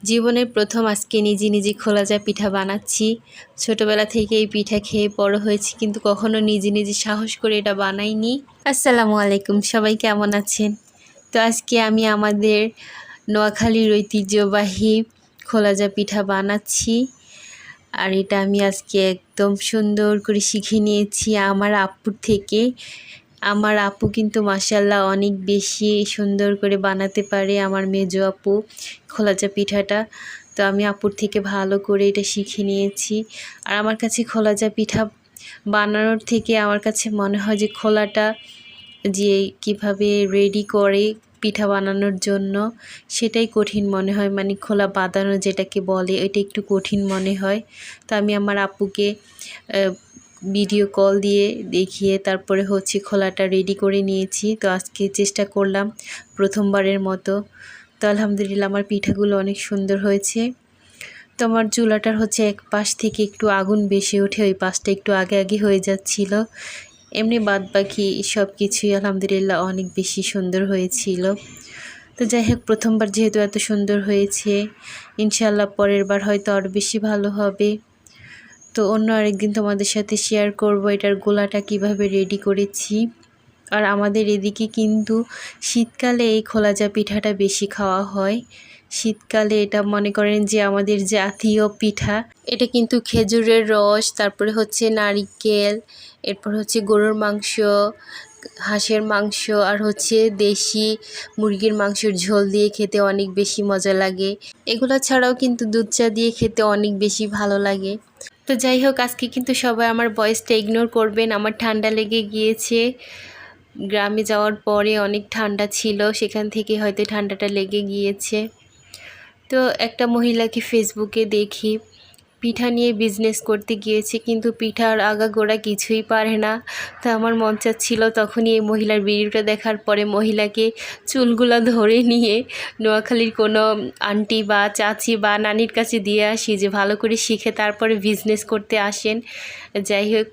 জীবনের প্রথম আজকে নিজে নিজে খোলা যায় পিঠা বানাচ্ছি। ছোটবেলা থেকে এই পিঠা খেয়ে বড় হয়েছি, কিন্তু কখনো নিজে নিজে সাহস করে এটা বানাইনি। আসসালামু আলাইকুম, সবাই কেমন আছেন? তো আজকে আমি আমাদের নোয়াখালীর ঐতিহ্যবাহী খোলা যায় পিঠা বানাচ্ছি। আর এটা আমি আজকে একদম সুন্দর করে শিখে নিয়েছি আমার আপুর থেকে। আমার আপু কিন্তু মাশাআল্লাহ অনেক বেশি সুন্দর করে বানাতে পারে, আমার মেজো আপু খোলাজা পিঠাটা। তো আমি আপুর থেকে ভালো করে এটা শিখে নিয়েছি। আর আমার কাছে খোলাজা পিঠা বানানোর থেকে আমার কাছে মনে হয় যে খোলাটা যে কিভাবে রেডি করে পিঠা বানানোর জন্য সেটাই কঠিন মনে হয়, মানে খোলা বাঁধানো যেটাকে বলে এটা একটু কঠিন মনে হয়। তো আমি আমার আপুকে ভিডিও কল দিয়ে দেখিয়ে তারপরে খোলাটা রেডি করে নিয়েছি। তো আজকে চেষ্টা করলাম প্রথমবারের মতো। তো আলহামদুলিল্লাহ আমার পিঠাগুলো অনেক সুন্দর হয়েছে। তো আমার চুলাটার এক পাশ থেকে একটু আগুন বেশি ওঠে, ওই পাশটা একটু আগে আগে হয়ে যাচ্ছিল। এমনি বাদ বাকি সব কিছুই আলহামদুলিল্লাহ অনেক বেশি সুন্দর হয়েছিল। তো যাই হোক, প্রথমবার যেহেতু এত সুন্দর হয়েছে, ইনশাআল্লাহ পরের বার হয়তো আরও বেশি ভালো হবে। তো অন্য আরেকদিন তোমাদের সাথে শেয়ার করব এটার গোলাটা কিভাবে রেডি করেছি। আর আমাদের এদিকে কিন্তু শীতকালে এই খোলাজা পিঠাটা বেশি খাওয়া হয়। শীতকালে এটা মনে করেন যে আমাদের জাতীয় পিঠা। এটা কিন্তু খেজুরের রস, তারপরে নারিকেল, এরপর গরুর মাংস, হাঁসের মাংস আর দেশি মুরগির মাংসের ঝোল দিয়ে খেতে অনেক বেশি মজা লাগে। এগুলো ছাড়াও কিন্তু দুধ চা দিয়ে খেতে অনেক বেশি ভালো লাগে। তো যাই হোক, আজকে কিন্তু সবাই আমার ভয়েসটা ইগনোর করবেন, আমার ঠান্ডা লেগে গিয়েছে। গ্রামে যাওয়ার পরে অনেক ঠান্ডা ছিল, সেখান থেকে হয়তো ঠান্ডাটা লেগে গিয়েছে। তো একটা মহিলাকে ফেসবুকে দেখি পিঠা নিয়ে বিজনেস করতে গিয়েছে, কিন্তু পিঠার আগাগোড়া কিছুই পারে না। তো আমার মন চাচ্ছিল তখনই এই মহিলার ভিডিওটা দেখার পরে মহিলাকে চুলগুলা ধরে নিয়ে নোয়াখালীর কোনো আন্টি বা চাচি বা নানির কাছে দিয়ে আসি যে ভালো করে শিখে তারপরে বিজনেস করতে আসেন। যাই হোক,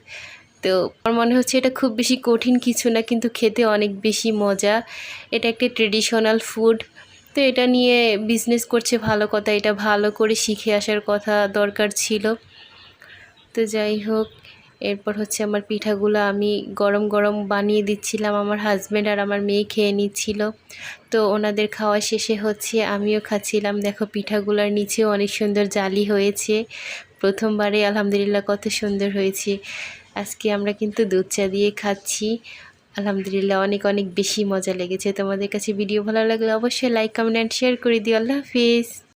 তো আমার মনে হচ্ছে এটা খুব বেশি কঠিন কিছু না, কিন্তু খেতে অনেক বেশি মজা। এটা একটা ট্রেডিশনাল ফুড। তো এটা নিয়ে বিজনেস করছে, ভালো কথা, এটা ভালো করে শিখে আসার কথা দরকার ছিল। তো যাই হোক, এরপর আমার পিঠাগুলো আমি গরম গরম বানিয়ে দিচ্ছিলাম, আমার হাজব্যান্ড আর আমার মেয়ে খেয়ে নিচ্ছিল। তো ওনাদের খাওয়া শেষে আমিও খাচ্ছিলাম। দেখো পিঠাগুলোর নিচেও অনেক সুন্দর জালি হয়েছে। প্রথমবারে আলহামদুলিল্লাহ কত সুন্দর হয়েছে। আজকে আমরা কিন্তু দুধ চা দিয়ে খাচ্ছি। আলহামদুলিল্লাহ অনেক অনেক বেশি মজা লেগেছে। তোমাদের কাছে ভিডিও ভালো লাগলে অবশ্যই লাইক, কমেন্ট অ্যান্ড শেয়ার করে দিও। আল্লাহ হাফিজ।